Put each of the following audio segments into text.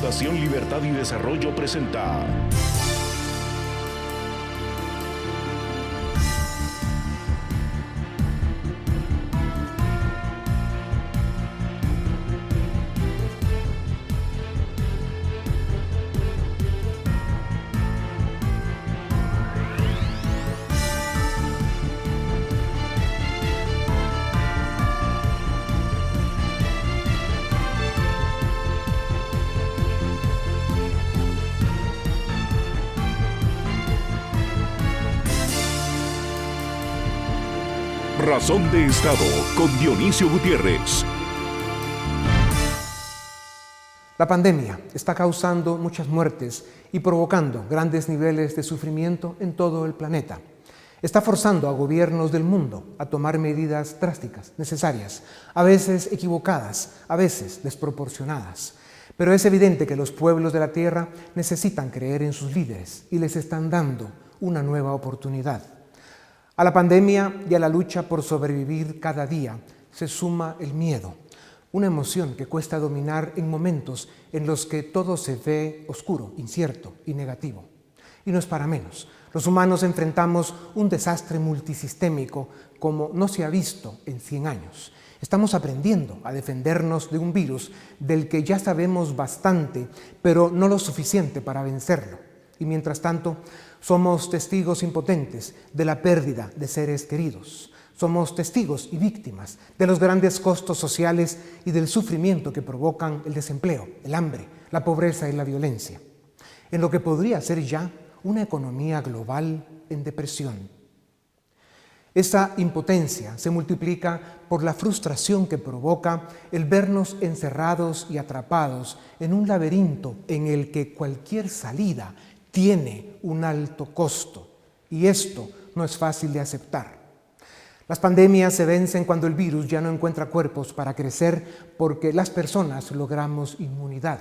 Fundación Libertad y Desarrollo presenta Razón de Estado con Dionisio Gutiérrez. La pandemia está causando muchas muertes y provocando grandes niveles de sufrimiento en todo el planeta. Está forzando a gobiernos del mundo a tomar medidas drásticas, necesarias, a veces equivocadas, a veces desproporcionadas. Pero es evidente que los pueblos de la tierra necesitan creer en sus líderes y les están dando una nueva oportunidad. A la pandemia y a la lucha por sobrevivir cada día se suma el miedo, una emoción que cuesta dominar en momentos en los que todo se ve oscuro, incierto y negativo. Y no es para menos. Los humanos enfrentamos un desastre multisistémico como no se ha visto en 100 años. Estamos aprendiendo a defendernos de un virus del que ya sabemos bastante, pero no lo suficiente para vencerlo. Y mientras tanto, somos testigos impotentes de la pérdida de seres queridos. Somos testigos y víctimas de los grandes costos sociales y del sufrimiento que provocan el desempleo, el hambre, la pobreza y la violencia. En lo que podría ser ya una economía global en depresión. Esa impotencia se multiplica por la frustración que provoca el vernos encerrados y atrapados en un laberinto en el que cualquier salida tiene un alto costo, y esto no es fácil de aceptar. Las pandemias se vencen cuando el virus ya no encuentra cuerpos para crecer porque las personas logramos inmunidad.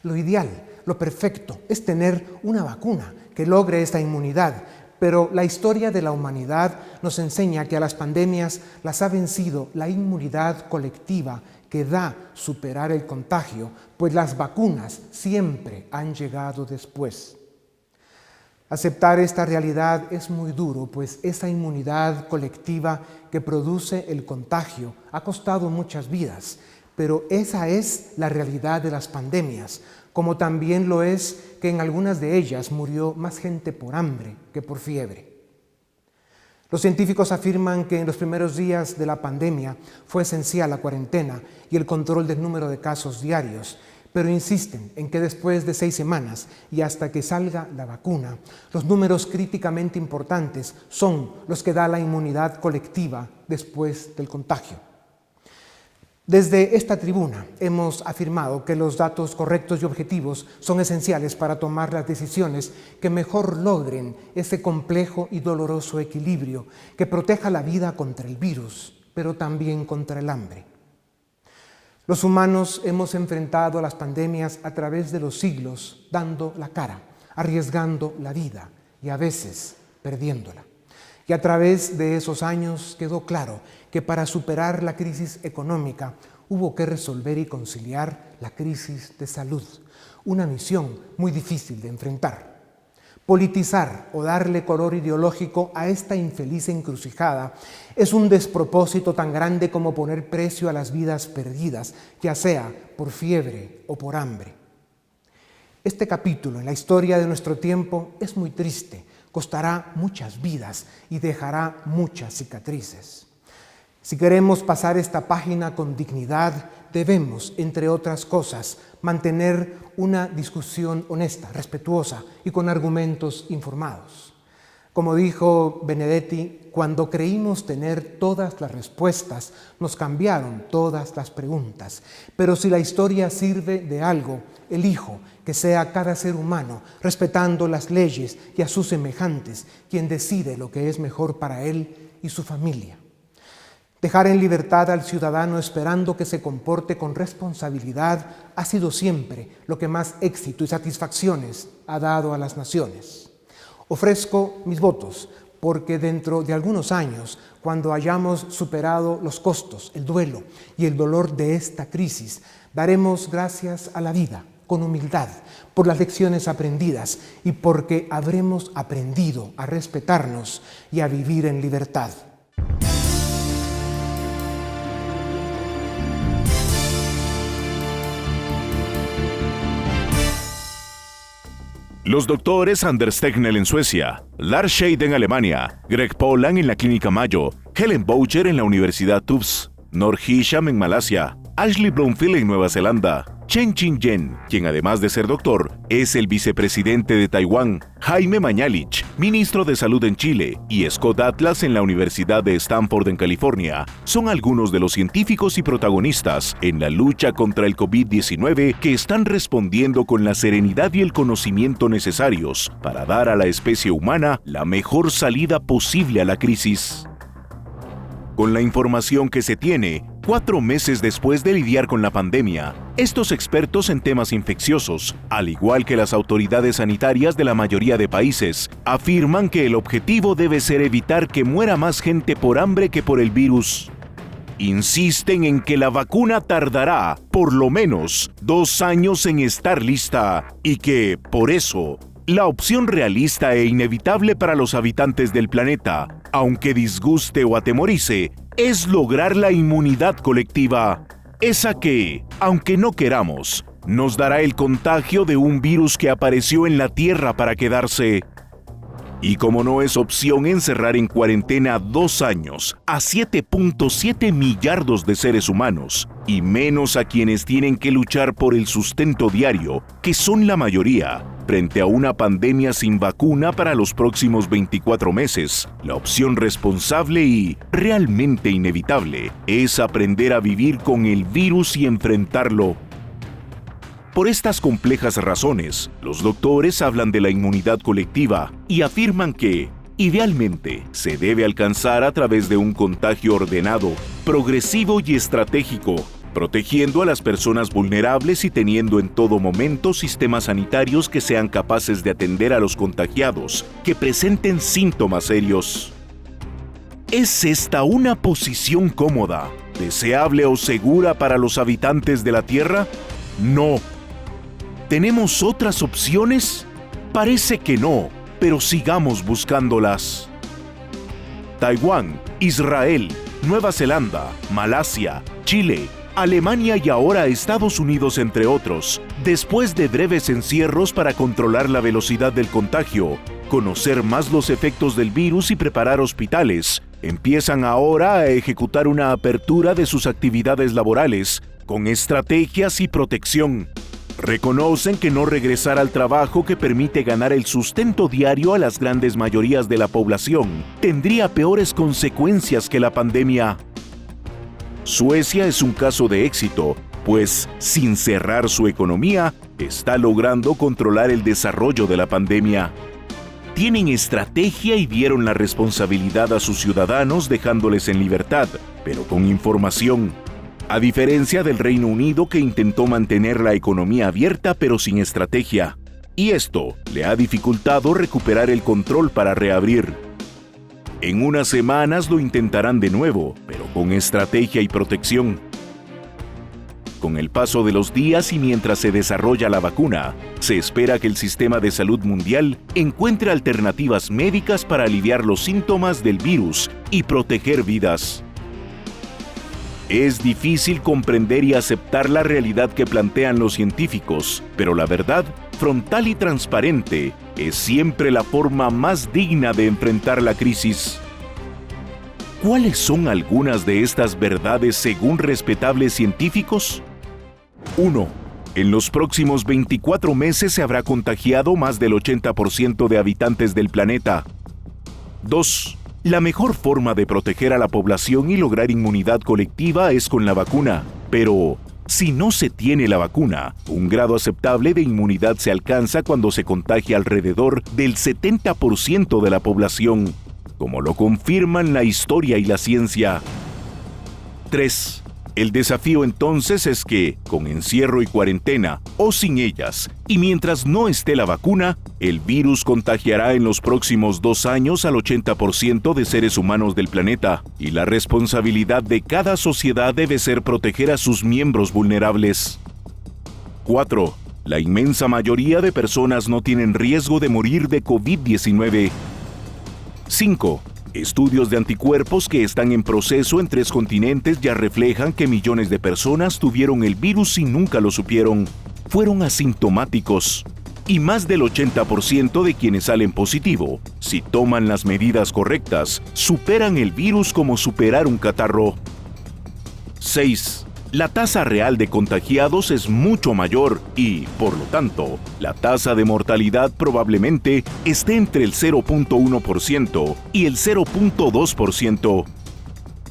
Lo ideal, lo perfecto, es tener una vacuna que logre esta inmunidad, pero la historia de la humanidad nos enseña que a las pandemias las ha vencido la inmunidad colectiva que da superar el contagio, pues las vacunas siempre han llegado después. Aceptar esta realidad es muy duro, pues esa inmunidad colectiva que produce el contagio ha costado muchas vidas, pero esa es la realidad de las pandemias, como también lo es que en algunas de ellas murió más gente por hambre que por fiebre. Los científicos afirman que en los primeros días de la pandemia fue esencial la cuarentena y el control del número de casos diarios, pero insisten en que después de 6 semanas y hasta que salga la vacuna, los números críticamente importantes son los que da la inmunidad colectiva después del contagio. Desde esta tribuna hemos afirmado que los datos correctos y objetivos son esenciales para tomar las decisiones que mejor logren ese complejo y doloroso equilibrio que proteja la vida contra el virus, pero también contra el hambre. Los humanos hemos enfrentado las pandemias a través de los siglos, dando la cara, arriesgando la vida y a veces perdiéndola. Y a través de esos años quedó claro que para superar la crisis económica hubo que resolver y conciliar la crisis de salud, una misión muy difícil de enfrentar. Politizar o darle color ideológico a esta infeliz encrucijada es un despropósito tan grande como poner precio a las vidas perdidas, ya sea por fiebre o por hambre. Este capítulo en la historia de nuestro tiempo es muy triste, costará muchas vidas y dejará muchas cicatrices. Si queremos pasar esta página con dignidad, debemos, entre otras cosas, mantener una discusión honesta, respetuosa y con argumentos informados. Como dijo Benedetti, cuando creímos tener todas las respuestas, nos cambiaron todas las preguntas. Pero si la historia sirve de algo, elijo que sea cada ser humano, respetando las leyes y a sus semejantes, quien decide lo que es mejor para él y su familia. Dejar en libertad al ciudadano esperando que se comporte con responsabilidad ha sido siempre lo que más éxito y satisfacciones ha dado a las naciones. Ofrezco mis votos porque dentro de algunos años, cuando hayamos superado los costos, el duelo y el dolor de esta crisis, daremos gracias a la vida, con humildad, por las lecciones aprendidas y porque habremos aprendido a respetarnos y a vivir en libertad. Los doctores Anders Tegnell en Suecia, Lars Scheid en Alemania, Greg Pollan en la Clínica Mayo, Helen Boucher en la Universidad Tufts, Noor Hisham en Malasia, Ashley Bloomfield en Nueva Zelanda, Chen Qing-yen, quien además de ser doctor, es el vicepresidente de Taiwán, Jaime Mañalich, ministro de Salud en Chile, y Scott Atlas en la Universidad de Stanford en California, son algunos de los científicos y protagonistas en la lucha contra el COVID-19 que están respondiendo con la serenidad y el conocimiento necesarios para dar a la especie humana la mejor salida posible a la crisis. Con la información que se tiene, 4 meses después de lidiar con la pandemia, estos expertos en temas infecciosos, al igual que las autoridades sanitarias de la mayoría de países, afirman que el objetivo debe ser evitar que muera más gente por hambre que por el virus. Insisten en que la vacuna tardará por lo menos 2 años en estar lista y que, por eso, la opción realista e inevitable para los habitantes del planeta, aunque disguste o atemorice, es lograr la inmunidad colectiva. Esa que, aunque no queramos, nos dará el contagio de un virus que apareció en la Tierra para quedarse. Y como no es opción encerrar en cuarentena 2 años a 7.7 millardos de seres humanos, y menos a quienes tienen que luchar por el sustento diario, que son la mayoría, frente a una pandemia sin vacuna para los próximos 24 meses, la opción responsable y realmente inevitable es aprender a vivir con el virus y enfrentarlo. Por estas complejas razones, los doctores hablan de la inmunidad colectiva y afirman que, idealmente, se debe alcanzar a través de un contagio ordenado, progresivo y estratégico, protegiendo a las personas vulnerables y teniendo en todo momento sistemas sanitarios que sean capaces de atender a los contagiados que presenten síntomas serios. ¿Es esta una posición cómoda, deseable o segura para los habitantes de la Tierra? No. ¿Tenemos otras opciones? Parece que no, pero sigamos buscándolas. Taiwán, Israel, Nueva Zelanda, Malasia, Chile, Alemania y ahora Estados Unidos, entre otros, después de breves encierros para controlar la velocidad del contagio, conocer más los efectos del virus y preparar hospitales, empiezan ahora a ejecutar una apertura de sus actividades laborales, con estrategias y protección. Reconocen que no regresar al trabajo que permite ganar el sustento diario a las grandes mayorías de la población tendría peores consecuencias que la pandemia. Suecia es un caso de éxito, pues, sin cerrar su economía, está logrando controlar el desarrollo de la pandemia. Tienen estrategia y dieron la responsabilidad a sus ciudadanos dejándoles en libertad, pero con información. A diferencia del Reino Unido, que intentó mantener la economía abierta pero sin estrategia. Y esto le ha dificultado recuperar el control para reabrir. En unas semanas lo intentarán de nuevo, pero con estrategia y protección. Con el paso de los días y mientras se desarrolla la vacuna, se espera que el sistema de salud mundial encuentre alternativas médicas para aliviar los síntomas del virus y proteger vidas. Es difícil comprender y aceptar la realidad que plantean los científicos, pero la verdad, frontal y transparente, es siempre la forma más digna de enfrentar la crisis. ¿Cuáles son algunas de estas verdades según respetables científicos? 1. En los próximos 24 meses se habrá contagiado más del 80% de habitantes del planeta. 2. La mejor forma de proteger a la población y lograr inmunidad colectiva es con la vacuna, pero si no se tiene la vacuna, un grado aceptable de inmunidad se alcanza cuando se contagia alrededor del 70% de la población, como lo confirman la historia y la ciencia. 3. El desafío entonces es que, con encierro y cuarentena, o sin ellas, y mientras no esté la vacuna, el virus contagiará en los próximos 2 años al 80% de seres humanos del planeta, y la responsabilidad de cada sociedad debe ser proteger a sus miembros vulnerables. 4. La inmensa mayoría de personas no tienen riesgo de morir de COVID-19. 5. Estudios de anticuerpos que están en proceso en 3 continentes ya reflejan que millones de personas tuvieron el virus y nunca lo supieron. Fueron asintomáticos. Y más del 80% de quienes salen positivo, si toman las medidas correctas, superan el virus como superar un catarro. 6. La tasa real de contagiados es mucho mayor y, por lo tanto, la tasa de mortalidad probablemente esté entre el 0.1% y el 0.2%.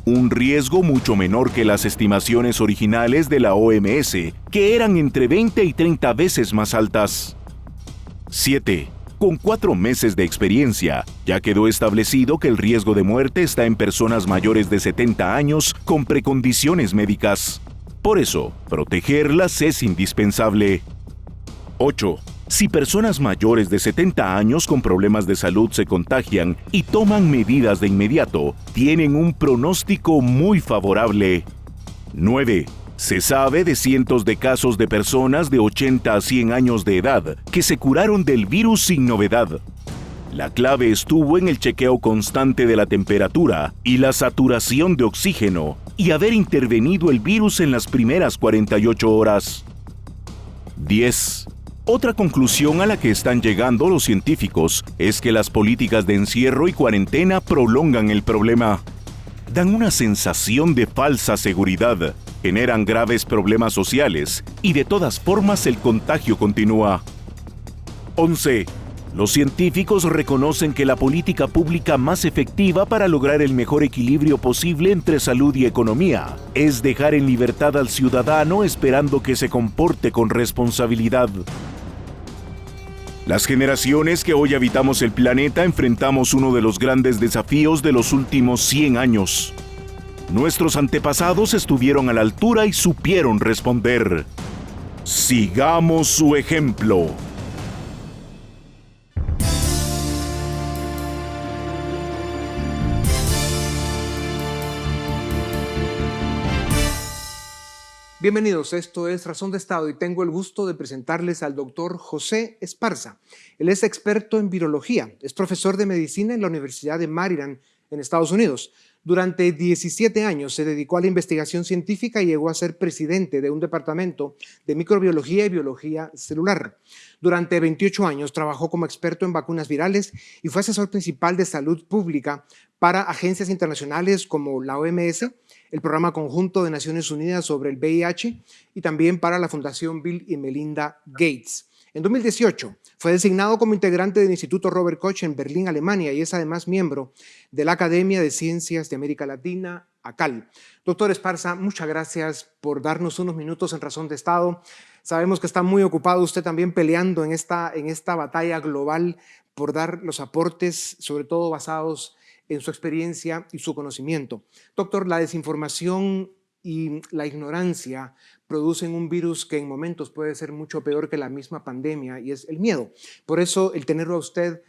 Un riesgo mucho menor que las estimaciones originales de la OMS, que eran entre 20 y 30 veces más altas. 7. Con 4 meses de experiencia, ya quedó establecido que el riesgo de muerte está en personas mayores de 70 años con precondiciones médicas. Por eso, protegerlas es indispensable. 8. Si personas mayores de 70 años con problemas de salud se contagian y toman medidas de inmediato, tienen un pronóstico muy favorable. 9. Se sabe de cientos de casos de personas de 80 a 100 años de edad que se curaron del virus sin novedad. La clave estuvo en el chequeo constante de la temperatura y la saturación de oxígeno y haber intervenido el virus en las primeras 48 horas. 10. Otra conclusión a la que están llegando los científicos es que las políticas de encierro y cuarentena prolongan el problema. Dan una sensación de falsa seguridad, generan graves problemas sociales y de todas formas el contagio continúa. 11. Los científicos reconocen que la política pública más efectiva para lograr el mejor equilibrio posible entre salud y economía es dejar en libertad al ciudadano esperando que se comporte con responsabilidad. Las generaciones que hoy habitamos el planeta enfrentamos uno de los grandes desafíos de los últimos 100 años. Nuestros antepasados estuvieron a la altura y supieron responder. Sigamos su ejemplo. Bienvenidos, esto es Razón de Estado y tengo el gusto de presentarles al doctor José Esparza. Él es experto en virología, es profesor de medicina en la Universidad de Maryland en Estados Unidos. Durante 17 años se dedicó a la investigación científica y llegó a ser presidente de un departamento de microbiología y biología celular. Durante 28 años trabajó como experto en vacunas virales y fue asesor principal de salud pública para agencias internacionales como la OMS, el Programa Conjunto de Naciones Unidas sobre el VIH y también para la Fundación Bill y Melinda Gates. En 2018 fue designado como integrante del Instituto Robert Koch en Berlín, Alemania, y es además miembro de la Academia de Ciencias de América Latina, ACAL. Doctor Esparza, muchas gracias por darnos unos minutos en Razón de Estado. Sabemos que está muy ocupado usted también peleando en esta batalla global por dar los aportes, sobre todo basados en su experiencia y su conocimiento. Doctor, la desinformación y la ignorancia producen un virus que en momentos puede ser mucho peor que la misma pandemia y es el miedo. Por eso el tenerlo a usted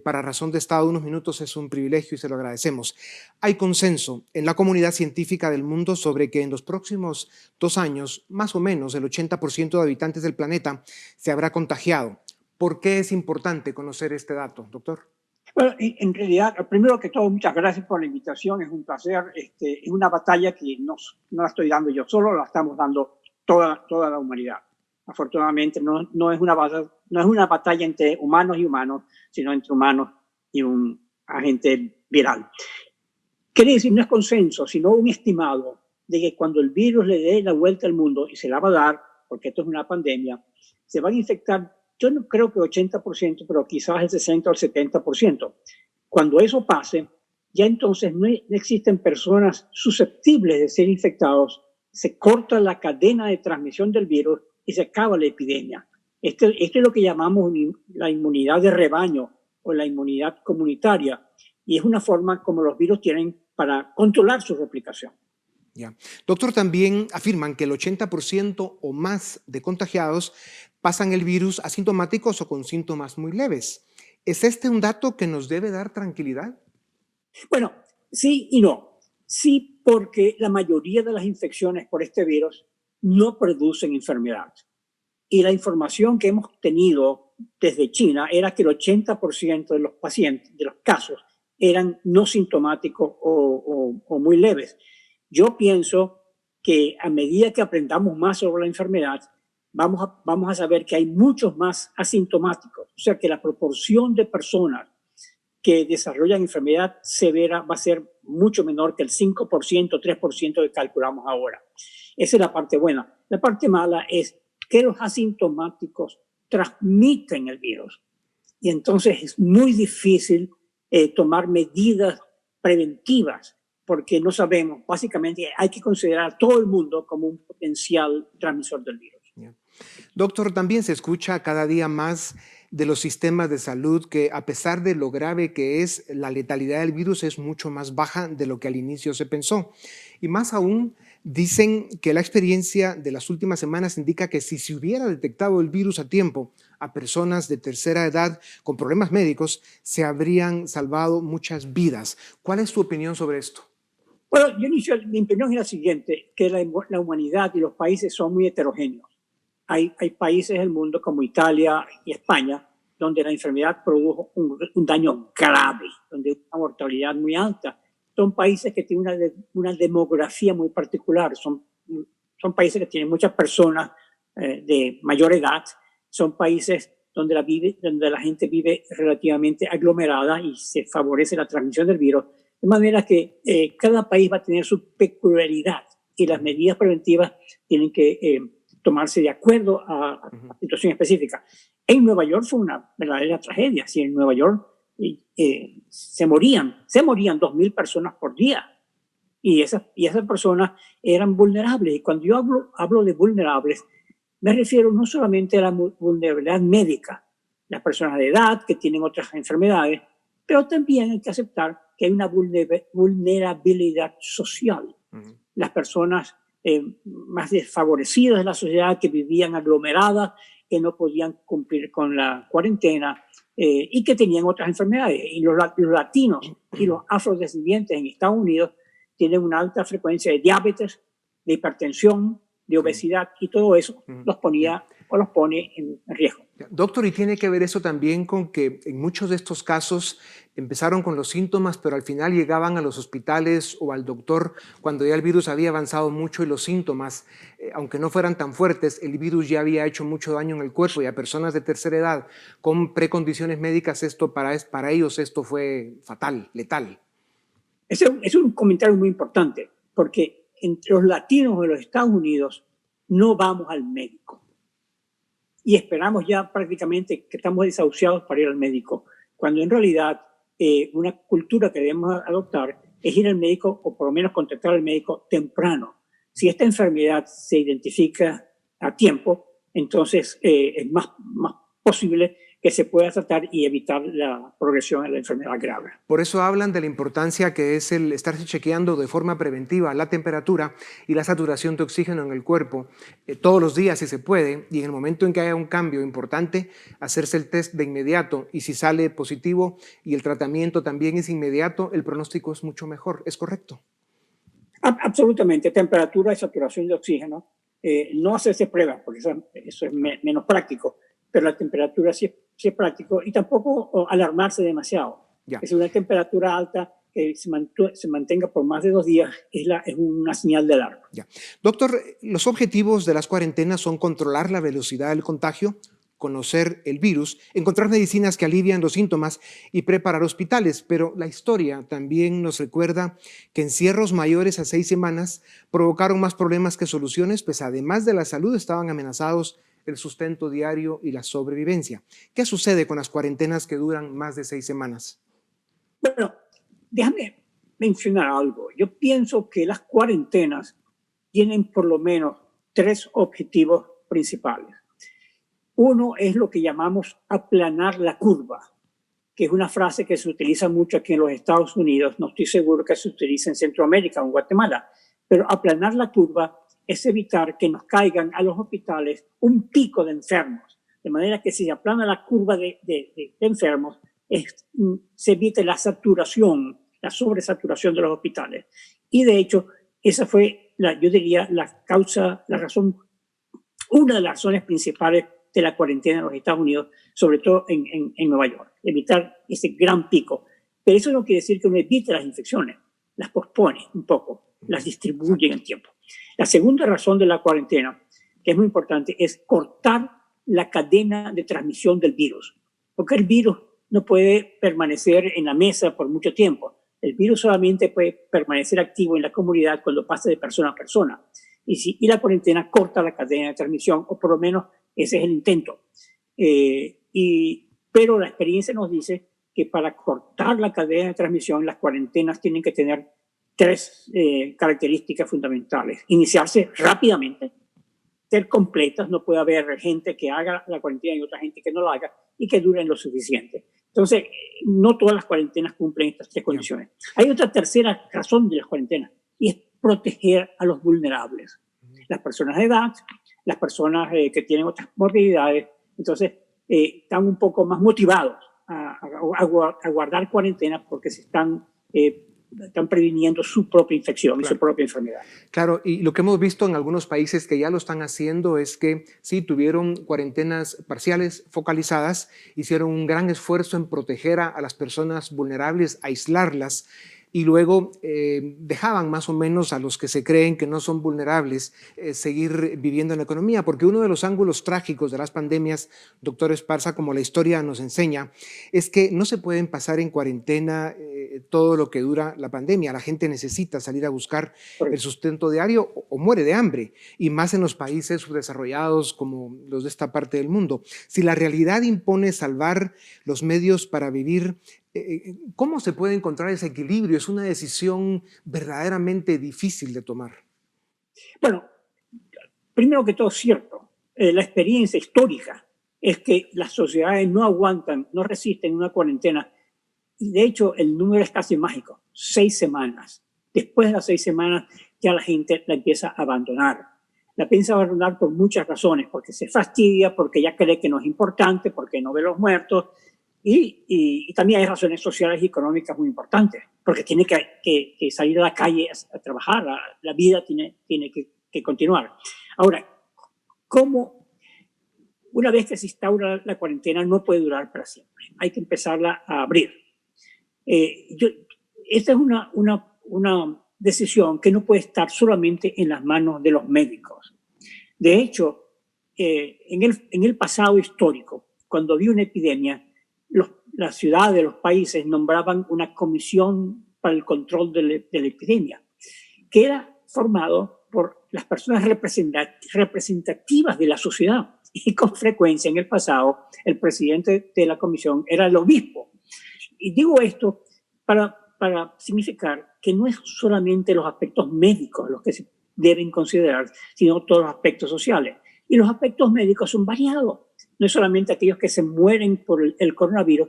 para Razón de Estado unos minutos es un privilegio y se lo agradecemos. Hay consenso en la comunidad científica del mundo sobre que en los próximos 2 años, más o menos el 80% de habitantes del planeta se habrá contagiado. ¿Por qué es importante conocer este dato, doctor? Bueno, en realidad, primero que todo, muchas gracias por la invitación, es un placer. Es una batalla que no la estoy dando yo solo, la estamos dando toda la humanidad. Afortunadamente, no es una batalla entre humanos y humanos, sino entre humanos y un agente viral. Quiere decir, no es consenso, sino un estimado de que cuando el virus le dé la vuelta al mundo, y se la va a dar, porque esto es una pandemia, se van a infectar. Yo no creo que 80%, pero quizás el 60 o el 70%. Cuando eso pase, ya entonces no existen personas susceptibles de ser infectados, se corta la cadena de transmisión del virus y se acaba la epidemia. Esto es lo que llamamos la inmunidad de rebaño o la inmunidad comunitaria, y es una forma como los virus tienen para controlar su replicación. Ya. Doctor, también afirman que el 80% o más de contagiados pasan el virus asintomáticos o con síntomas muy leves. ¿Es este un dato que nos debe dar tranquilidad? Bueno, sí y no. Sí, porque la mayoría de las infecciones por este virus no producen enfermedad. Y la información que hemos tenido desde China era que el 80% de los pacientes, de los casos, eran no sintomáticos o muy leves. Yo pienso que a medida que aprendamos más sobre la enfermedad, vamos a saber que hay muchos más asintomáticos. O sea, que la proporción de personas que desarrollan enfermedad severa va a ser mucho menor que el 5%, 3% que calculamos ahora. Esa es la parte buena. La parte mala es que los asintomáticos transmiten el virus. Y entonces es muy difícil tomar medidas preventivas porque no sabemos. Básicamente hay que considerar a todo el mundo como un potencial transmisor del virus. Yeah. Doctor, también se escucha cada día más de los sistemas de salud que, a pesar de lo grave que es, la letalidad del virus es mucho más baja de lo que al inicio se pensó. Y más aún, dicen que la experiencia de las últimas semanas indica que si se hubiera detectado el virus a tiempo a personas de tercera edad con problemas médicos, se habrían salvado muchas vidas. ¿Cuál es tu opinión sobre esto? Bueno, mi opinión es la siguiente, que la humanidad y los países son muy heterogéneos. Hay países del mundo como Italia y España donde la enfermedad produjo un daño grave, donde hay una mortalidad muy alta. Son países que tienen una demografía muy particular. Son países que tienen muchas personas de mayor edad. Son países donde la gente vive relativamente aglomerada y se favorece la transmisión del virus. De manera que cada país va a tener su peculiaridad y las medidas preventivas tienen que tomarse de acuerdo a la situación específica. En Nueva York fue una verdadera tragedia. Si en Nueva York se morían 2.000 personas por día y esas personas eran vulnerables. Y cuando yo hablo de vulnerables, me refiero no solamente a la vulnerabilidad médica, las personas de edad que tienen otras enfermedades, pero también hay que aceptar que hay una vulnerabilidad social. Las personas más desfavorecidas de la sociedad que vivían aglomeradas, que no podían cumplir con la cuarentena y que tenían otras enfermedades. Y los latinos y los afrodescendientes en Estados Unidos tienen una alta frecuencia de diabetes, de hipertensión, de obesidad, y todo eso los pone en riesgo. Doctor, ¿y tiene que ver eso también con que en muchos de estos casos empezaron con los síntomas, pero al final llegaban a los hospitales o al doctor cuando ya el virus había avanzado mucho y los síntomas, aunque no fueran tan fuertes, el virus ya había hecho mucho daño en el cuerpo, y a personas de tercera edad con precondiciones médicas, esto para ellos esto fue fatal, letal? Es un comentario muy importante, porque entre los latinos de los Estados Unidos no vamos al médico. Y esperamos ya prácticamente que estamos desahuciados para ir al médico, cuando en realidad una cultura que debemos adoptar es ir al médico, o por lo menos contactar al médico temprano. Si esta enfermedad se identifica a tiempo, entonces es más posible que se pueda tratar y evitar la progresión de la enfermedad grave. Por eso hablan de la importancia que es el estarse chequeando de forma preventiva la temperatura y la saturación de oxígeno en el cuerpo todos los días si se puede, y en el momento en que haya un cambio importante, hacerse el test de inmediato, y si sale positivo y el tratamiento también es inmediato, el pronóstico es mucho mejor. ¿Es correcto? Absolutamente. Temperatura y saturación de oxígeno. No hacerse pruebas, porque eso es menos práctico, pero la temperatura sí es práctico, y tampoco alarmarse demasiado. Es una temperatura alta que se mantenga por más de 2 días es una señal de alarma. Doctor, los objetivos de las cuarentenas son controlar la velocidad del contagio, conocer el virus, encontrar medicinas que alivian los síntomas y preparar hospitales, pero la historia también nos recuerda que encierros mayores a 6 semanas provocaron más problemas que soluciones, pues además de la salud estaban amenazados el sustento diario y la sobrevivencia. ¿Qué sucede con las cuarentenas que duran más de 6 semanas? Bueno, déjame mencionar algo. Yo pienso que las cuarentenas tienen por lo menos 3 objetivos principales. Uno es lo que llamamos aplanar la curva, que es una frase que se utiliza mucho aquí en los Estados Unidos. No estoy seguro que se utilice en Centroamérica o en Guatemala, pero aplanar la curva es evitar que nos caigan a los hospitales un pico de enfermos. De manera que si se aplana la curva de enfermos, se evita la saturación, la sobresaturación de los hospitales. Y de hecho, esa fue, yo diría, la razón una de las razones principales de la cuarentena en los Estados Unidos, sobre todo en Nueva York, evitar ese gran pico. Pero eso no quiere decir que uno evite las infecciones, las pospone un poco, las distribuye en el tiempo. La segunda razón de la cuarentena, que es muy importante, es cortar la cadena de transmisión del virus, porque el virus no puede permanecer en la mesa por mucho tiempo. El virus solamente puede permanecer activo en la comunidad cuando pasa de persona a persona. Y la cuarentena corta la cadena de transmisión, o por lo menos ese es el intento. Pero la experiencia nos dice que para cortar la cadena de transmisión, las cuarentenas tienen que tener tres características fundamentales. Iniciarse rápidamente, ser completas, no puede haber gente que haga la cuarentena y otra gente que no la haga, y que duren lo suficiente. Entonces, no todas las cuarentenas cumplen estas tres condiciones. Hay otra tercera razón de las cuarentenas, y es proteger a los vulnerables. Las personas de edad, las personas que tienen otras morbilidades, entonces están un poco más motivados a guardar cuarentena porque se están previniendo su propia infección, claro, y su propia enfermedad. Claro, y lo que hemos visto en algunos países que ya lo están haciendo es que sí, tuvieron cuarentenas parciales focalizadas, hicieron un gran esfuerzo en proteger a las personas vulnerables, aislarlas, y luego dejaban más o menos a los que se creen que no son vulnerables seguir viviendo en la economía, porque uno de los ángulos trágicos de las pandemias, doctor Esparza, como la historia nos enseña, es que no se pueden pasar en cuarentena todo lo que dura la pandemia. La gente necesita salir a buscar el sustento diario o muere de hambre, y más en los países subdesarrollados como los de esta parte del mundo. Si la realidad impone salvar los medios para vivir, ¿cómo se puede encontrar ese equilibrio? Es una decisión verdaderamente difícil de tomar. Bueno, primero que todo es cierto. La experiencia histórica es que las sociedades no aguantan, no resisten una cuarentena. Y de hecho, el número es casi mágico. 6 semanas. Después de las 6 semanas, ya la gente la empieza a abandonar. La empieza a abandonar por muchas razones. Porque se fastidia, porque ya cree que no es importante, porque no ve los muertos. Y también hay razones sociales y económicas muy importantes, porque tiene que salir a la calle a trabajar, la vida tiene que continuar. Ahora, ¿cómo una vez que se instaura la cuarentena no puede durar para siempre? Hay que empezarla a abrir. Esta es una decisión que no puede estar solamente en las manos de los médicos. De hecho, en el pasado histórico, cuando había una epidemia, las ciudades, los países nombraban una comisión para el control de la epidemia, que era formado por las personas representativas de la sociedad. Y con frecuencia en el pasado, el presidente de la comisión era el obispo. Y digo esto para significar que no es solamente los aspectos médicos los que se deben considerar, sino todos los aspectos sociales. Y los aspectos médicos son variados. No es solamente aquellos que se mueren por el coronavirus,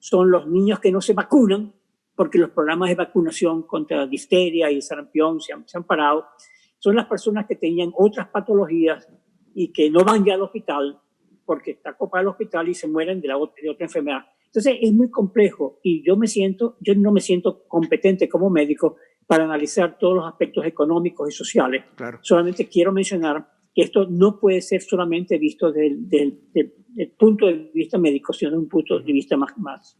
son los niños que no se vacunan, porque los programas de vacunación contra difteria y sarampión se han parado. Son las personas que tenían otras patologías y que no van ya al hospital porque está copado el hospital y se mueren de otra enfermedad. Entonces es muy complejo y yo no me siento competente como médico para analizar todos los aspectos económicos y sociales. Claro. Solamente quiero mencionar que esto no puede ser solamente visto del punto de vista médico, sino de un punto de vista más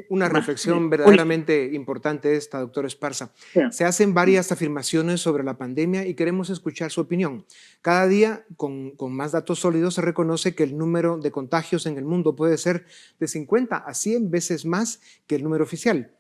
una reflexión verdaderamente importante esta, doctor Esparza. Sí. Se hacen varias afirmaciones sobre la pandemia y queremos escuchar su opinión. Cada día, con más datos sólidos, se reconoce que el número de contagios en el mundo puede ser de 50 a 100 veces más que el número oficial.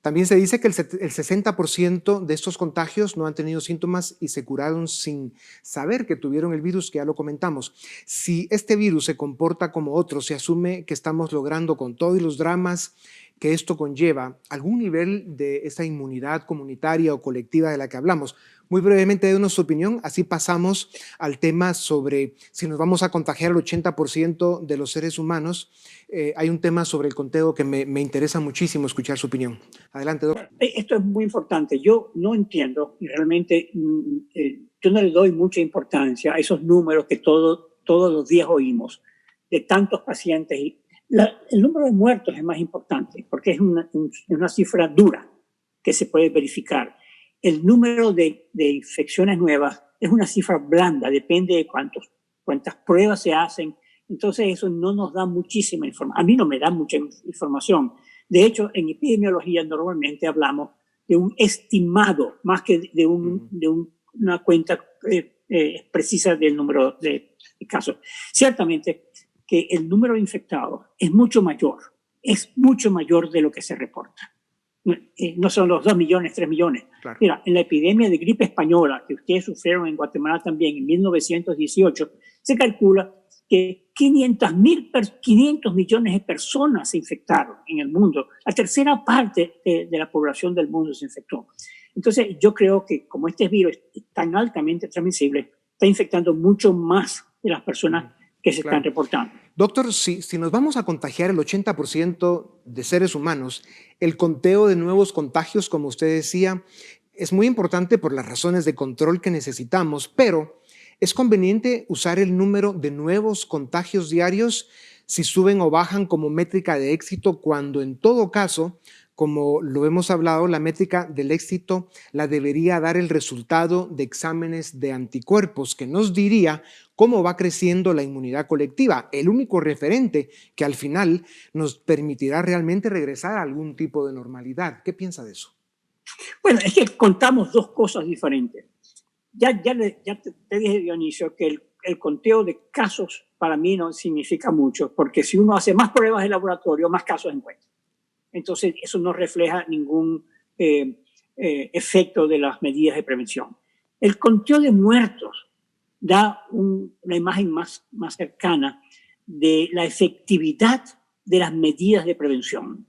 También se dice que el 60% de estos contagios no han tenido síntomas y se curaron sin saber que tuvieron el virus, que ya lo comentamos. Si este virus se comporta como otros, se asume que estamos logrando, con todos los dramas que esto conlleva, algún nivel de esa inmunidad comunitaria o colectiva de la que hablamos. Muy brevemente, dénos su opinión, así pasamos al tema sobre si nos vamos a contagiar al 80% de los seres humanos. Hay un tema sobre el conteo que me interesa muchísimo escuchar su opinión. Adelante, doctor. Esto es muy importante. Yo no entiendo y realmente yo no le doy mucha importancia a esos números que todos los días oímos de tantos pacientes. El número de muertos es más importante porque es una cifra dura que se puede verificar. El número de infecciones nuevas es una cifra blanda, depende de cuántos cuántas pruebas se hacen. Entonces eso no nos da muchísima información. A mí no me da mucha información. De hecho, en epidemiología normalmente hablamos de un estimado más que de una cuenta precisa del número de casos. Ciertamente que el número de infectados es mucho mayor de lo que se reporta. No son los 2 millones, 3 millones. Claro. Mira, en la epidemia de gripe española, que ustedes sufrieron en Guatemala también en 1918, se calcula que 500 millones de personas se infectaron en el mundo. La tercera parte de la población del mundo se infectó. Entonces, yo creo que como este virus es tan altamente transmisible, está infectando mucho más de las personas que se están reportando. Doctor, si nos vamos a contagiar el 80% de seres humanos, el conteo de nuevos contagios, como usted decía, es muy importante por las razones de control que necesitamos, pero ¿es conveniente usar el número de nuevos contagios diarios si suben o bajan como métrica de éxito, cuando en todo caso, como lo hemos hablado, la métrica del éxito la debería dar el resultado de exámenes de anticuerpos, que nos diría cómo va creciendo la inmunidad colectiva, el único referente que al final nos permitirá realmente regresar a algún tipo de normalidad? ¿Qué piensa de eso? Bueno, es que contamos dos cosas diferentes. Ya te dije, Dionisio, que el conteo de casos para mí no significa mucho, porque si uno hace más pruebas de laboratorio, más casos encuentra. Entonces, eso no refleja ningún efecto de las medidas de prevención. El conteo de muertos da una imagen más cercana de la efectividad de las medidas de prevención.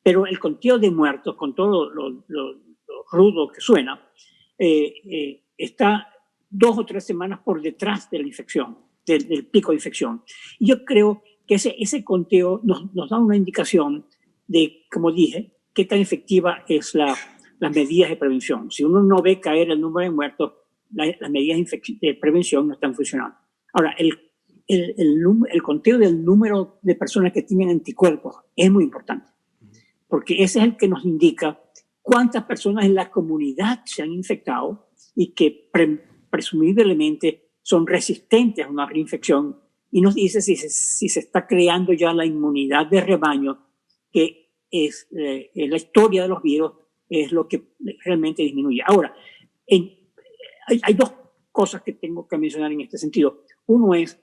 Pero el conteo de muertos, con todo lo rudo que suena, está 2 o 3 semanas por detrás de la infección, del pico de infección. Y yo creo que ese conteo nos da una indicación de, como dije, qué tan efectiva es las medidas de prevención. Si uno no ve caer el número de muertos, las medidas de prevención no están funcionando. Ahora, el conteo del número de personas que tienen anticuerpos es muy importante, porque ese es el que nos indica cuántas personas en la comunidad se han infectado y que presumiblemente son resistentes a una reinfección, y nos dice si se está creando ya la inmunidad de rebaño, que es la historia de los virus, es lo que realmente disminuye. Ahora, hay 2 cosas que tengo que mencionar en este sentido. Uno es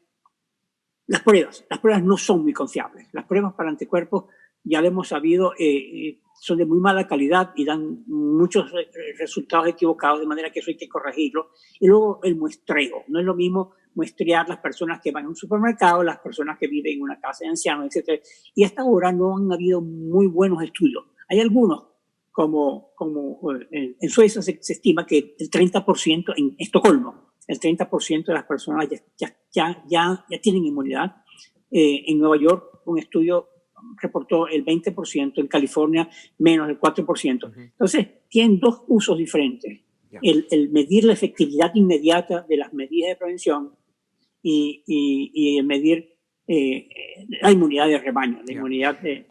las pruebas. Las pruebas no son muy confiables. Las pruebas para anticuerpos, ya lo hemos sabido, son de muy mala calidad y dan muchos resultados equivocados, de manera que eso hay que corregirlo. Y luego el muestreo. No es lo mismo muestrear las personas que van a un supermercado, las personas que viven en una casa de ancianos, etc. Y hasta ahora no han habido muy buenos estudios. Hay algunos, como en Suecia se estima que el 30%, en Estocolmo, el 30% de las personas ya tienen inmunidad. En Nueva York, un estudio reportó el 20%, en California menos del 4%. Entonces, tienen 2 usos diferentes. El medir la efectividad inmediata de las medidas de prevención y el medir la inmunidad de rebaño, la inmunidad de...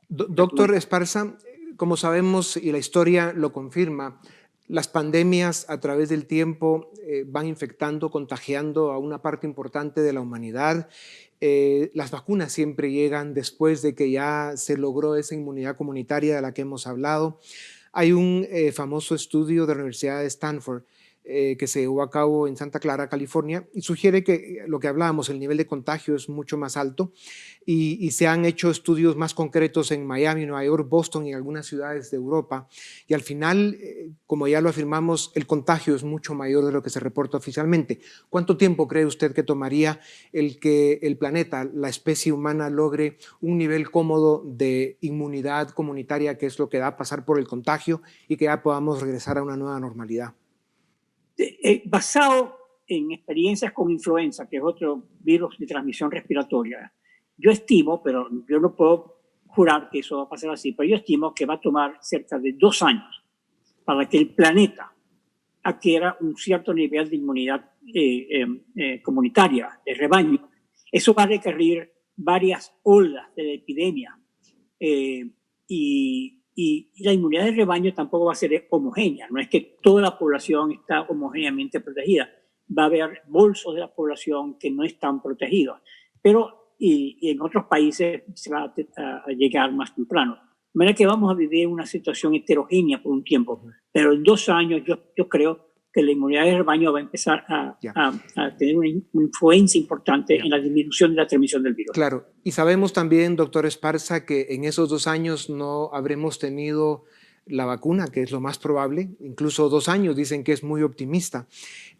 Doctor Esparza, como sabemos y la historia lo confirma, las pandemias a través del tiempo van infectando, contagiando a una parte importante de la humanidad. Las vacunas siempre llegan después de que ya se logró esa inmunidad comunitaria de la que hemos hablado. Hay un famoso estudio de la Universidad de Stanford que se llevó a cabo en Santa Clara, California, y sugiere que lo que hablábamos, el nivel de contagio es mucho más alto, y se han hecho estudios más concretos en Miami, Nueva York, Boston y algunas ciudades de Europa, y al final, como ya lo afirmamos, el contagio es mucho mayor de lo que se reporta oficialmente. ¿Cuánto tiempo cree usted que tomaría el que el planeta, la especie humana, logre un nivel cómodo de inmunidad comunitaria, que es lo que da a pasar por el contagio, y que ya podamos regresar a una nueva normalidad? Basado en experiencias con influenza, que es otro virus de transmisión respiratoria, yo estimo, pero yo no puedo jurar que eso va a pasar así, pero yo estimo que va a tomar cerca de 2 años para que el planeta adquiera un cierto nivel de inmunidad comunitaria, de rebaño. Eso va a requerir varias olas de la epidemia y la inmunidad de rebaño tampoco va a ser homogénea. No es que toda la población está homogéneamente protegida. va a haber bolsos de la población que no están protegidos. Pero y en otros países se va a llegar más temprano. De manera que vamos a vivir una situación heterogénea por un tiempo, pero en 2 años yo creo que la inmunidad de rebaño va a empezar a tener una influencia importante en la disminución de la transmisión del virus. Claro, y sabemos también, doctor Esparza, que en esos 2 años no habremos tenido la vacuna, que es lo más probable. Incluso 2 años dicen que es muy optimista.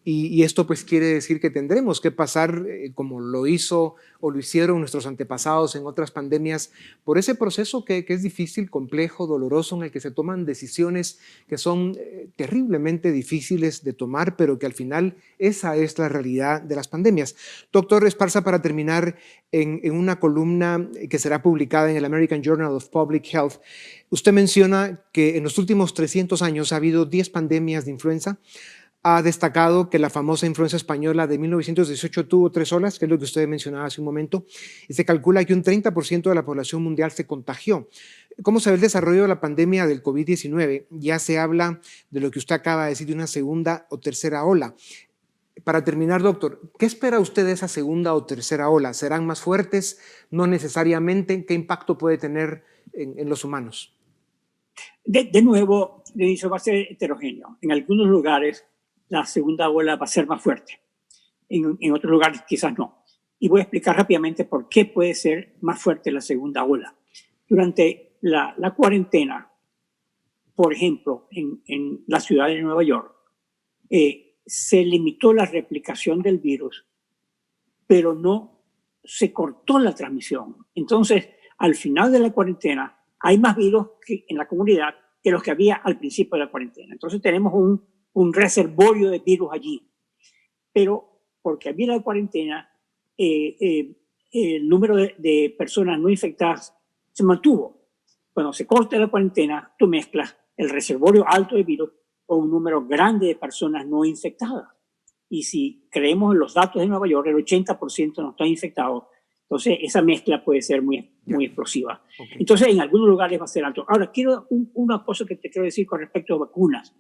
Y esto pues quiere decir que tendremos que pasar, como lo hizo o lo hicieron nuestros antepasados en otras pandemias, por ese proceso que es difícil, complejo, doloroso, en el que se toman decisiones que son terriblemente difíciles de tomar, pero que al final esa es la realidad de las pandemias. Doctor Esparza, para terminar, en una columna que será publicada en el American Journal of Public Health, usted menciona que en los últimos 300 años ha habido 10 pandemias de influenza. Ha destacado que la famosa influenza española de 1918 tuvo 3 olas, que es lo que usted mencionaba hace un momento, y se calcula que un 30% de la población mundial se contagió. ¿Cómo se ve el desarrollo de la pandemia del COVID-19? Ya se habla de lo que usted acaba de decir, de una segunda o tercera ola. Para terminar, doctor, ¿qué espera usted de esa segunda o tercera ola? ¿Serán más fuertes? ¿No necesariamente? ¿Qué impacto puede tener en los humanos? De nuevo, eso va a ser heterogéneo. En algunos lugares la segunda ola va a ser más fuerte. En otros lugares quizás no. Y voy a explicar rápidamente por qué puede ser más fuerte la segunda ola. Durante la cuarentena, por ejemplo, en la ciudad de Nueva York, se limitó la replicación del virus, pero no se cortó la transmisión. Entonces, al final de la cuarentena, hay más virus en la comunidad que los que había al principio de la cuarentena. Entonces, tenemos un reservorio de virus allí. Pero porque había la cuarentena, el número de personas no infectadas se mantuvo. Cuando se corta la cuarentena, tú mezclas el reservorio alto de virus con un número grande de personas no infectadas. Y si creemos en los datos de Nueva York, el 80% no está infectado. Entonces, esa mezcla puede ser muy explosiva. Okay. Entonces, en algunos lugares va a ser alto. Ahora, quiero una cosa que te quiero decir con respecto a vacunas.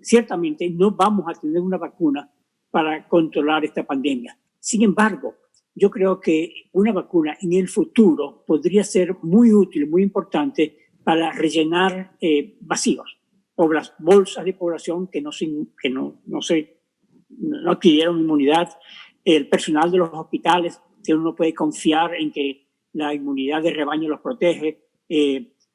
Ciertamente no vamos a tener una vacuna para controlar esta pandemia. Sin embargo, yo creo que una vacuna en el futuro podría ser muy útil, muy importante para rellenar vacíos o las bolsas de población que no adquirieron inmunidad, el personal de los hospitales, que uno puede confiar en que la inmunidad de rebaño los protege,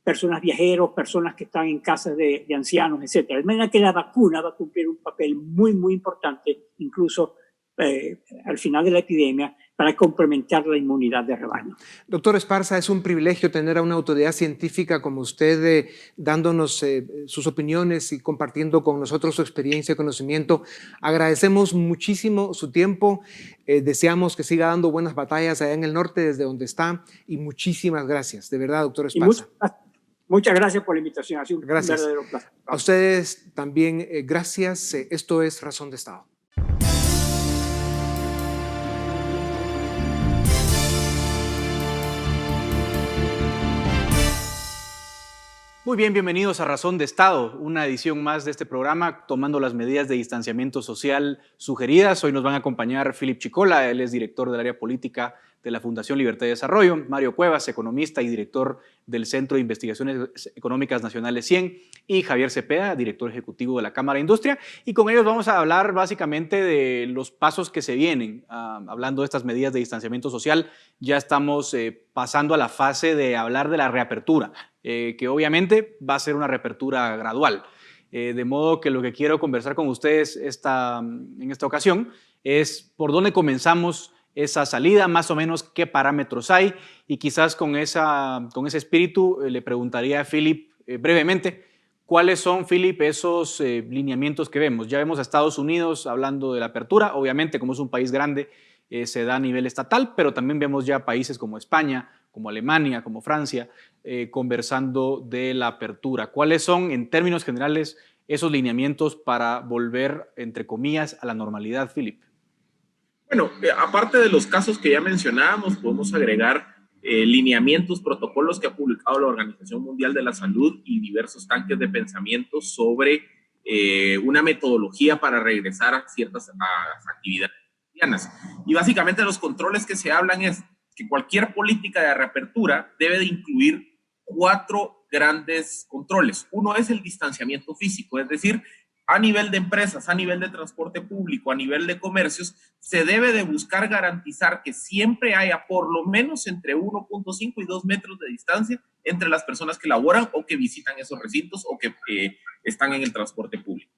personas viajeros, personas que están en casas de ancianos, etc. De manera que la vacuna va a cumplir un papel muy, muy importante, incluso al final de la epidemia, para complementar la inmunidad de rebaño. Doctor Esparza, es un privilegio tener a una autoridad científica como usted dándonos sus opiniones y compartiendo con nosotros su experiencia y conocimiento. Agradecemos muchísimo su tiempo, deseamos que siga dando buenas batallas allá en el norte desde donde está y muchísimas gracias, de verdad, doctor Esparza. Muchas gracias por la invitación, ha sido un verdadero placer. A ustedes también gracias, esto es Razón de Estado. Muy bien, bienvenidos a Razón de Estado, una edición más de este programa tomando las medidas de distanciamiento social sugeridas. Hoy nos van a acompañar Philip Chicola, él es director del área política de la Fundación Libertad y Desarrollo, Mario Cuevas, economista y director del Centro de Investigaciones Económicas Nacionales CIEN, y Javier Cepeda, director ejecutivo de la Cámara de Industria. Y con ellos vamos a hablar básicamente de los pasos que se vienen. Hablando de estas medidas de distanciamiento social, ya estamos pasando a la fase de hablar de la reapertura, que obviamente va a ser una reapertura gradual. De modo que lo que quiero conversar con ustedes en esta ocasión es por dónde comenzamos esa salida, más o menos qué parámetros hay, y quizás con ese espíritu le preguntaría a Philip brevemente, ¿cuáles son, Philip, esos lineamientos que vemos? Ya vemos a Estados Unidos hablando de la apertura, obviamente como es un país grande se da a nivel estatal, pero también vemos ya países como España, como Alemania, como Francia, conversando de la apertura. ¿Cuáles son, en términos generales, esos lineamientos para volver, entre comillas, a la normalidad, Philip? Bueno, aparte de los casos que ya mencionábamos, podemos agregar lineamientos, protocolos que ha publicado la Organización Mundial de la Salud y diversos tanques de pensamiento sobre una metodología para regresar a ciertas actividades cotidianas. Y básicamente los controles que se hablan es que cualquier política de reapertura debe de incluir 4 grandes controles. Uno es el distanciamiento físico, es decir, a nivel de empresas, a nivel de transporte público, a nivel de comercios, se debe de buscar garantizar que siempre haya por lo menos entre 1.5 y 2 metros de distancia entre las personas que laboran o que visitan esos recintos o que están en el transporte público.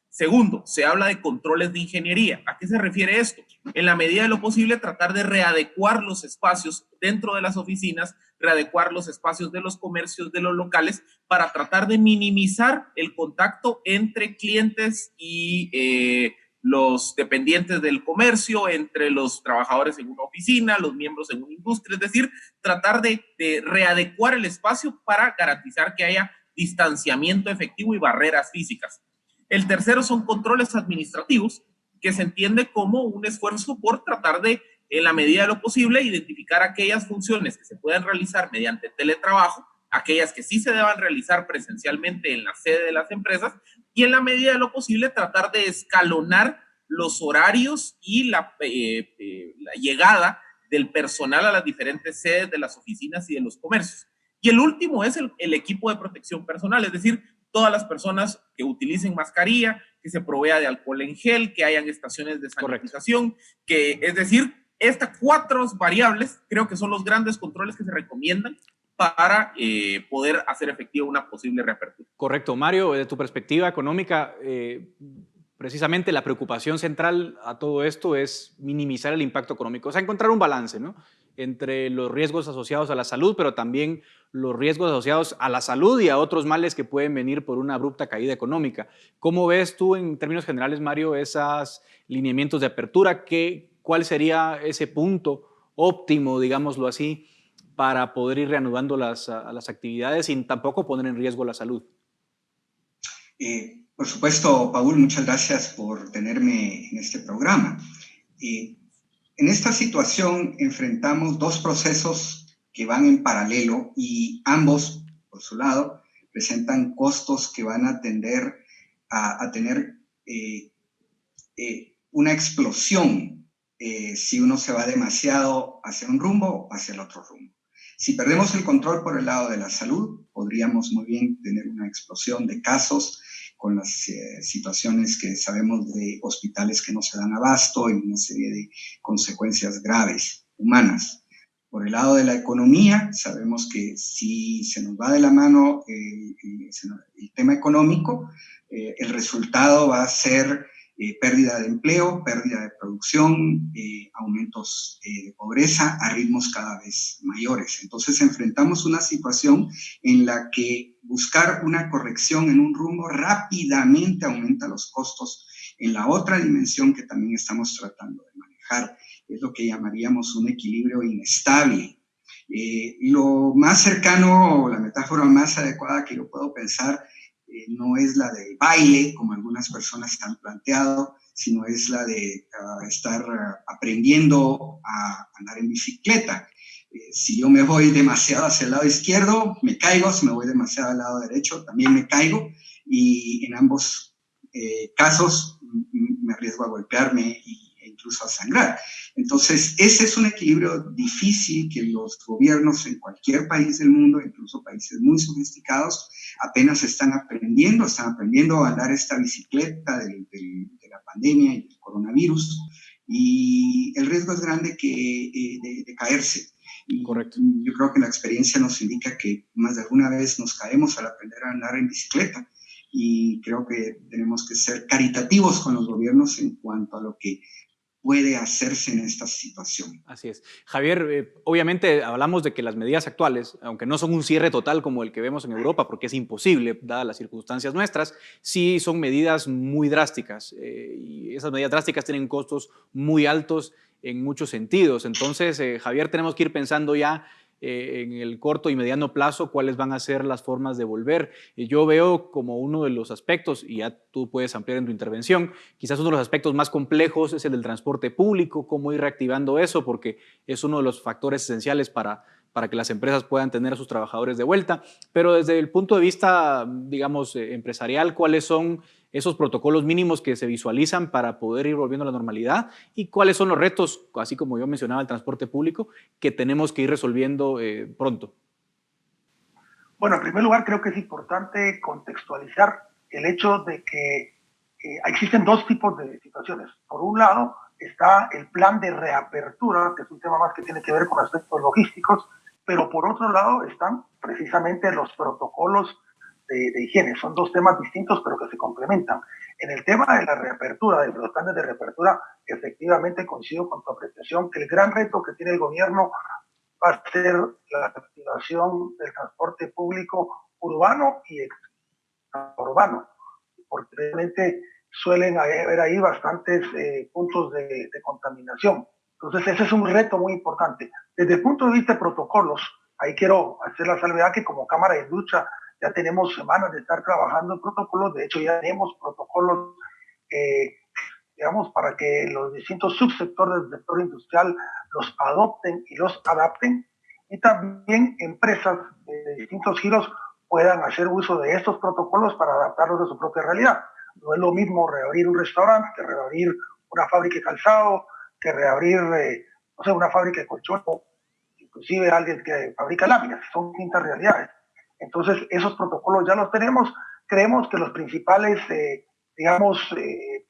Segundo, se habla de controles de ingeniería. ¿A qué se refiere esto? En la medida de lo posible, tratar de readecuar los espacios dentro de las oficinas, readecuar los espacios de los comercios, de los locales, para tratar de minimizar el contacto entre clientes y los dependientes del comercio, entre los trabajadores en una oficina, los miembros en una industria, es decir, tratar de readecuar el espacio para garantizar que haya distanciamiento efectivo y barreras físicas. El tercero son controles administrativos, que se entiende como un esfuerzo por tratar de, en la medida de lo posible, identificar aquellas funciones que se puedan realizar mediante teletrabajo, aquellas que sí se deban realizar presencialmente en la sede de las empresas, y en la medida de lo posible tratar de escalonar los horarios y la llegada del personal a las diferentes sedes de las oficinas y de los comercios. Y el último es el equipo de protección personal, es decir, todas las personas que utilicen mascarilla, que se provea de alcohol en gel, que hayan estaciones de sanitización, que, es decir, estas 4 variables creo que son los grandes controles que se recomiendan para poder hacer efectiva una posible reapertura. Correcto. Mario, de tu perspectiva económica, precisamente la preocupación central a todo esto es minimizar el impacto económico, o sea, encontrar un balance, ¿no?, entre los riesgos asociados a la salud, pero también los riesgos asociados a la salud y a otros males que pueden venir por una abrupta caída económica. ¿Cómo ves tú, en términos generales, Mario, esos lineamientos de apertura? ¿Cuál sería ese punto óptimo, digámoslo así, para poder ir reanudando las actividades sin tampoco poner en riesgo la salud? Por supuesto, Paul, muchas gracias por tenerme en este programa. En esta situación enfrentamos 2 procesos que van en paralelo y ambos, por su lado, presentan costos que van a tender a tener una explosión si uno se va demasiado hacia un rumbo o hacia el otro rumbo. Si perdemos el control por el lado de la salud, podríamos muy bien tener una explosión de casos con las situaciones que sabemos de hospitales que no se dan abasto y una serie de consecuencias graves, humanas. Por el lado de la economía, sabemos que si se nos va de la mano el tema económico, el resultado va a ser pérdida de empleo, pérdida de producción, aumentos de pobreza a ritmos cada vez mayores. Entonces enfrentamos una situación en la que buscar una corrección en un rumbo rápidamente aumenta los costos en la otra dimensión que también estamos tratando de manejar. Es lo que llamaríamos un equilibrio inestable. Lo más cercano, o la metáfora más adecuada que yo puedo pensar, no es la del baile, como algunas personas han planteado, sino es la de estar aprendiendo a andar en bicicleta. Si yo me voy demasiado hacia el lado izquierdo, me caigo. Si me voy demasiado al lado derecho, también me caigo. Y en ambos casos me arriesgo a golpearme e incluso a sangrar. Entonces, ese es un equilibrio difícil que los gobiernos en cualquier país del mundo, incluso países muy sofisticados, apenas están aprendiendo a andar esta bicicleta de la pandemia y del coronavirus, y el riesgo es grande de caerse. Correcto. Yo creo que la experiencia nos indica que más de alguna vez nos caemos al aprender a andar en bicicleta, y creo que tenemos que ser caritativos con los gobiernos en cuanto a lo que puede hacerse en esta situación. Así es. Javier, obviamente hablamos de que las medidas actuales, aunque no son un cierre total como el que vemos en Europa, porque es imposible, dadas las circunstancias nuestras, sí son medidas muy drásticas, y esas medidas drásticas tienen costos muy altos en muchos sentidos. Entonces, Javier, tenemos que ir pensando ya en el corto y mediano plazo cuáles van a ser las formas de volver. Yo veo como uno de los aspectos, y ya tú puedes ampliar en tu intervención, quizás uno de los aspectos más complejos es el del transporte público, cómo ir reactivando eso, porque es uno de los factores esenciales para que las empresas puedan tener a sus trabajadores de vuelta. Pero desde el punto de vista, digamos, empresarial, ¿cuáles son esos protocolos mínimos que se visualizan para poder ir volviendo a la normalidad y cuáles son los retos, así como yo mencionaba el transporte público, que tenemos que ir resolviendo pronto. Bueno, en primer lugar creo que es importante contextualizar el hecho de que existen dos tipos de situaciones. Por un lado está el plan de reapertura, que es un tema más que tiene que ver con aspectos logísticos, pero por otro lado están precisamente los protocolos de higiene. Son dos temas distintos pero que se complementan. En el tema de la reapertura, de los planes de reapertura, efectivamente coincido con tu apreciación que el gran reto que tiene el gobierno va a ser la activación del transporte público urbano y extraurbano, porque realmente suelen haber ahí bastantes puntos de contaminación. Entonces ese es un reto muy importante. Desde el punto de vista de protocolos, ahí quiero hacer la salvedad que como Cámara de Industria ya tenemos semanas de estar trabajando en protocolos, de hecho ya tenemos protocolos digamos, para que los distintos subsectores del sector industrial los adopten y los adapten, y también empresas de distintos giros puedan hacer uso de estos protocolos para adaptarlos a su propia realidad. No es lo mismo reabrir un restaurante que reabrir una fábrica de calzado, que reabrir, no sé, una fábrica de colchones, inclusive alguien que fabrica láminas. Son distintas realidades. Entonces, esos protocolos ya los tenemos. Creemos que los principales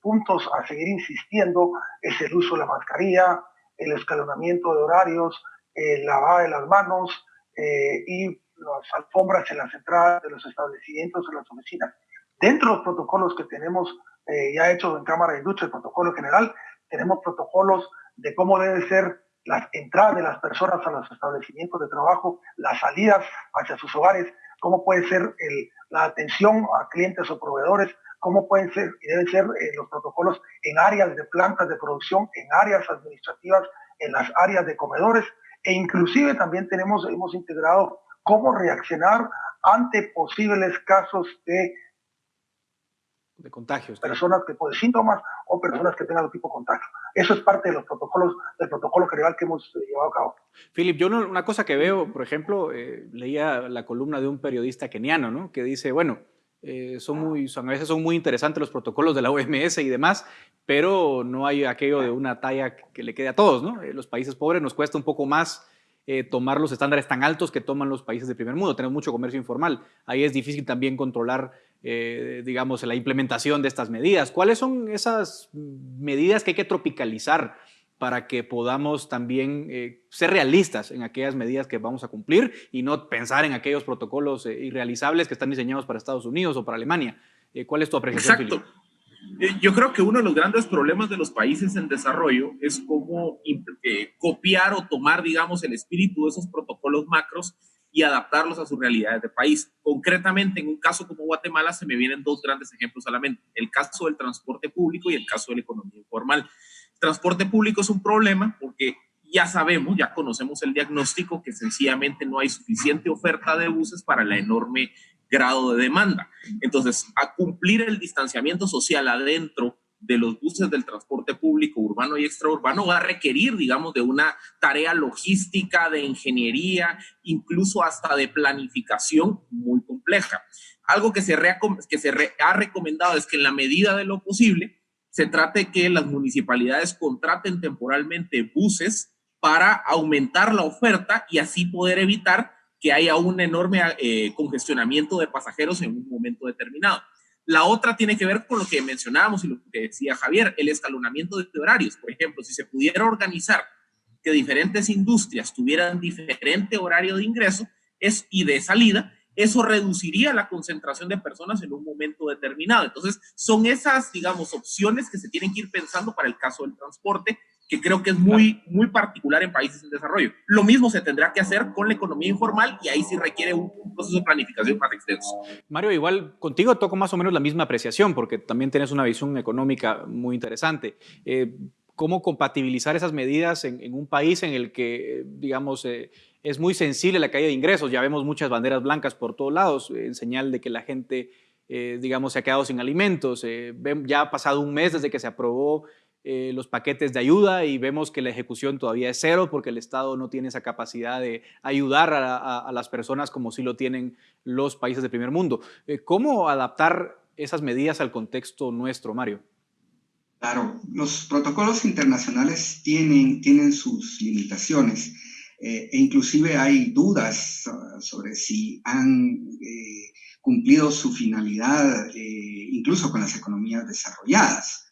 puntos a seguir insistiendo es el uso de la mascarilla, el escalonamiento de horarios, el lavado de las manos y las alfombras en las entradas de los establecimientos, en las oficinas. Dentro de los protocolos que tenemos ya hechos en Cámara de Industria, el protocolo general, tenemos protocolos de cómo deben ser las entradas de las personas a los establecimientos de trabajo, las salidas hacia sus hogares, cómo puede ser la atención a clientes o proveedores, cómo pueden ser y deben ser los protocolos en áreas de plantas de producción, en áreas administrativas, en las áreas de comedores, e inclusive también hemos integrado cómo reaccionar ante posibles casos de contagios. Personas que pueden síntomas o personas que tengan algún tipo de contagio. Eso es parte de los protocolos, del protocolo general que hemos llevado a cabo. Philip, yo una cosa que veo, por ejemplo, leía la columna de un periodista keniano, ¿no? Que dice, bueno, a veces son muy interesantes los protocolos de la OMS y demás, pero no hay aquello de una talla que le quede a todos, ¿no? Los países pobres nos cuesta un poco más tomar los estándares tan altos que toman los países del primer mundo. Tenemos mucho comercio informal. Ahí es difícil también controlar, digamos, la implementación de estas medidas. ¿Cuáles son esas medidas que hay que tropicalizar para que podamos también ser realistas en aquellas medidas que vamos a cumplir y no pensar en aquellos protocolos irrealizables que están diseñados para Estados Unidos o para Alemania? ¿Cuál es tu apreciación, Philip? Exacto. Yo creo que uno de los grandes problemas de los países en desarrollo es cómo copiar o tomar, digamos, el espíritu de esos protocolos macros y adaptarlos a sus realidades de país. Concretamente, en un caso como Guatemala se me vienen dos grandes ejemplos a la mente: el caso del transporte público y el caso de la economía informal. El transporte público es un problema porque ya sabemos, ya conocemos el diagnóstico que sencillamente no hay suficiente oferta de buses para la enorme grado de demanda. Entonces, a cumplir el distanciamiento social adentro de los buses del transporte público urbano y extraurbano va a requerir, digamos, de una tarea logística, de ingeniería, incluso hasta de planificación muy compleja. Algo que se ha recomendado es que en la medida de lo posible se trate que las municipalidades contraten temporalmente buses para aumentar la oferta y así poder evitar que haya un enorme congestionamiento de pasajeros en un momento determinado. La otra tiene que ver con lo que mencionábamos y lo que decía Javier, el escalonamiento de horarios. Por ejemplo, si se pudiera organizar que diferentes industrias tuvieran diferente horario de ingreso y de salida, eso reduciría la concentración de personas en un momento determinado. Entonces, son esas, digamos, opciones que se tienen que ir pensando para el caso del transporte, que creo que es muy particular en países en desarrollo. Lo mismo se tendrá que hacer con la economía informal y ahí sí requiere un proceso de planificación más extenso. Mario, igual contigo toco más o menos la misma apreciación porque también tienes una visión económica muy interesante. ¿Cómo compatibilizar esas medidas en un país en el que, digamos, es muy sensible la caída de ingresos? Ya vemos muchas banderas blancas por todos lados, en señal de que la gente, digamos, se ha quedado sin alimentos. Ya ha pasado un mes desde que se aprobó los paquetes de ayuda y vemos que la ejecución todavía es cero porque el Estado no tiene esa capacidad de ayudar a las personas como sí lo tienen los países del primer mundo. ¿Cómo adaptar esas medidas al contexto nuestro, Mario? Claro, los protocolos internacionales tienen sus limitaciones e inclusive hay dudas sobre si han cumplido su finalidad, incluso con las economías desarrolladas.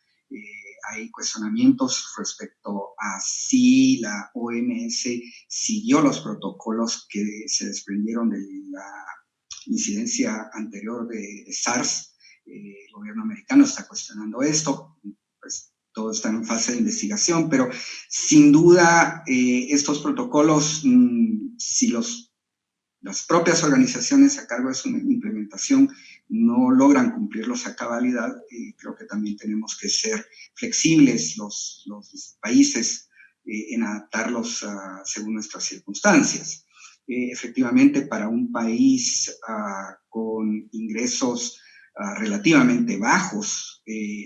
Hay cuestionamientos respecto a si la OMS siguió los protocolos que se desprendieron de la incidencia anterior de SARS. El gobierno americano está cuestionando esto. Pues todo está en fase de investigación, pero sin duda estos protocolos, si las propias organizaciones a cargo de su implementación no logran cumplirlos a cabalidad, creo que también tenemos que ser flexibles los países en adaptarlos según nuestras circunstancias. Efectivamente, para un país con ingresos relativamente bajos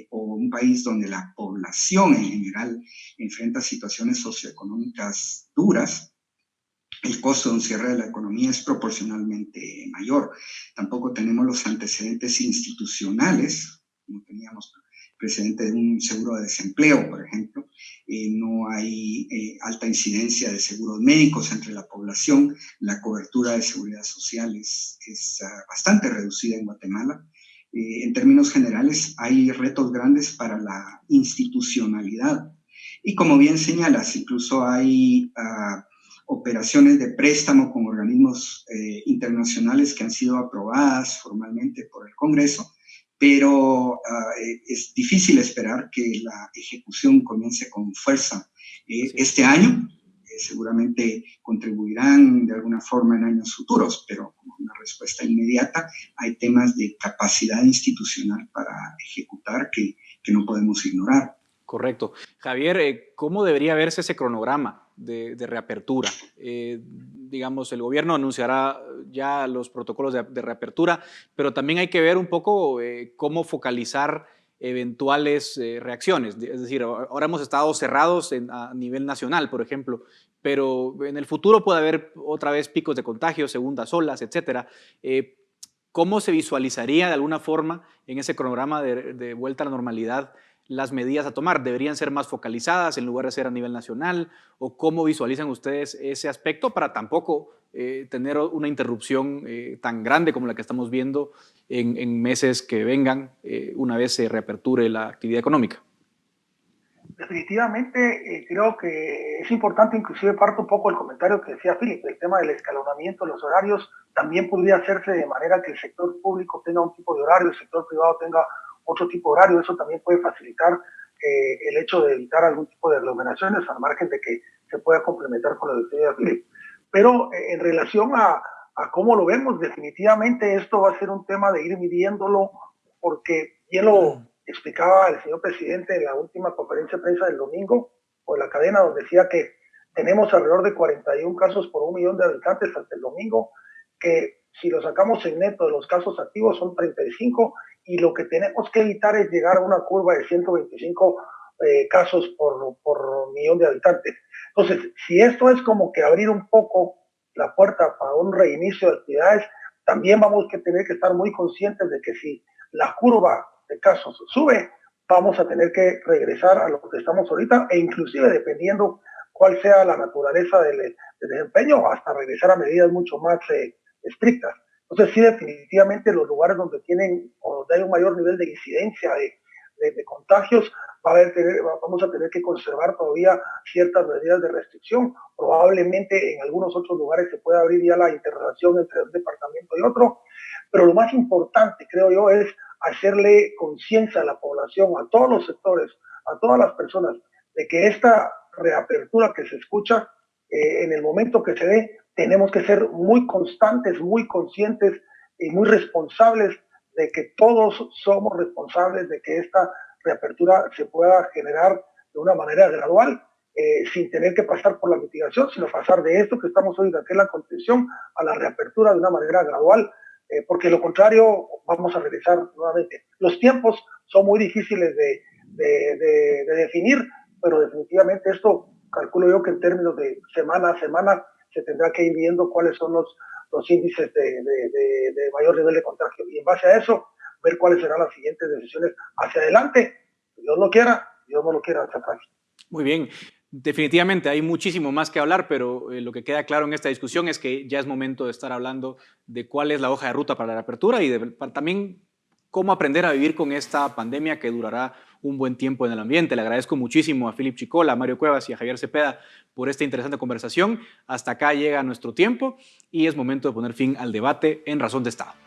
o un país donde la población en general enfrenta situaciones socioeconómicas duras, el costo de un cierre de la economía es proporcionalmente mayor. Tampoco tenemos los antecedentes institucionales, no teníamos precedente de un seguro de desempleo, por ejemplo. No hay alta incidencia de seguros médicos entre la población. La cobertura de seguridad social es bastante reducida en Guatemala. En términos generales, hay retos grandes para la institucionalidad. Y como bien señalas, incluso hay operaciones de préstamo con organismos internacionales que han sido aprobadas formalmente por el Congreso, pero es difícil esperar que la ejecución comience con fuerza este año. Seguramente contribuirán de alguna forma en años futuros, pero como una respuesta inmediata hay temas de capacidad institucional para ejecutar que no podemos ignorar. Correcto. Javier, ¿cómo debería verse ese cronograma de reapertura? Digamos, el gobierno anunciará ya los protocolos de reapertura, pero también hay que ver un poco cómo focalizar eventuales reacciones. Es decir, ahora hemos estado cerrados a nivel nacional, por ejemplo, pero en el futuro puede haber otra vez picos de contagio, segundas olas, etcétera. ¿Cómo se visualizaría de alguna forma en ese cronograma de vuelta a la normalidad las medidas a tomar? ¿Deberían ser más focalizadas en lugar de ser a nivel nacional? ¿O cómo visualizan ustedes ese aspecto para tampoco tener una interrupción tan grande como la que estamos viendo en meses que vengan una vez se reaperture la actividad económica? Definitivamente creo que es importante, inclusive parto un poco del comentario que decía Philip, el tema del escalonamiento, los horarios también podría hacerse de manera que el sector público tenga un tipo de horario, el sector privado tenga otro tipo de horario. Eso también puede facilitar el hecho de evitar algún tipo de aglomeraciones al margen de que se pueda complementar con lo que decía Philip. Pero en relación a cómo lo vemos, definitivamente esto va a ser un tema de ir midiéndolo, porque ya lo explicaba el señor presidente en la última conferencia de prensa del domingo, por la cadena, donde decía que tenemos alrededor de 41 casos por 1 millón de habitantes hasta el domingo, que si lo sacamos en neto de los casos activos son 35, y lo que tenemos que evitar es llegar a una curva de 125 casos por millón de habitantes. Entonces, si esto es como que abrir un poco la puerta para un reinicio de actividades, también vamos a tener que estar muy conscientes de que si la curva de casos sube, vamos a tener que regresar a lo que estamos ahorita, e inclusive dependiendo cuál sea la naturaleza del desempeño, hasta regresar a medidas mucho más estrictas. Entonces sí, definitivamente los lugares donde tienen o donde hay un mayor nivel de incidencia de contagios, vamos a tener que conservar todavía ciertas medidas de restricción. Probablemente en algunos otros lugares se pueda abrir ya la interrelación entre un departamento y otro, pero lo más importante, creo yo, es hacerle conciencia a la población, a todos los sectores, a todas las personas, de que esta reapertura que se escucha, en el momento que se dé, tenemos que ser muy constantes, muy conscientes y muy responsables de que todos somos responsables de que esta reapertura se pueda generar de una manera gradual, sin tener que pasar por la mitigación, sino pasar de esto que estamos hoy, de que es la contención, a la reapertura de una manera gradual, porque lo contrario vamos a regresar nuevamente. Los tiempos son muy difíciles de definir, pero definitivamente esto calculo yo que en términos de semana a semana se tendrá que ir viendo cuáles son los índices de mayor nivel de contagio, y en base a eso ver cuáles serán las siguientes decisiones hacia adelante. Dios no quiera, Dios no lo quiera hacia atrás. Muy bien. Definitivamente hay muchísimo más que hablar, pero lo que queda claro en esta discusión es que ya es momento de estar hablando de cuál es la hoja de ruta para la reapertura y también cómo aprender a vivir con esta pandemia que durará un buen tiempo en el ambiente. Le agradezco muchísimo a Philip Chicola, a Mario Cuevas y a Javier Cepeda por esta interesante conversación. Hasta acá llega nuestro tiempo y es momento de poner fin al debate en Razón de Estado.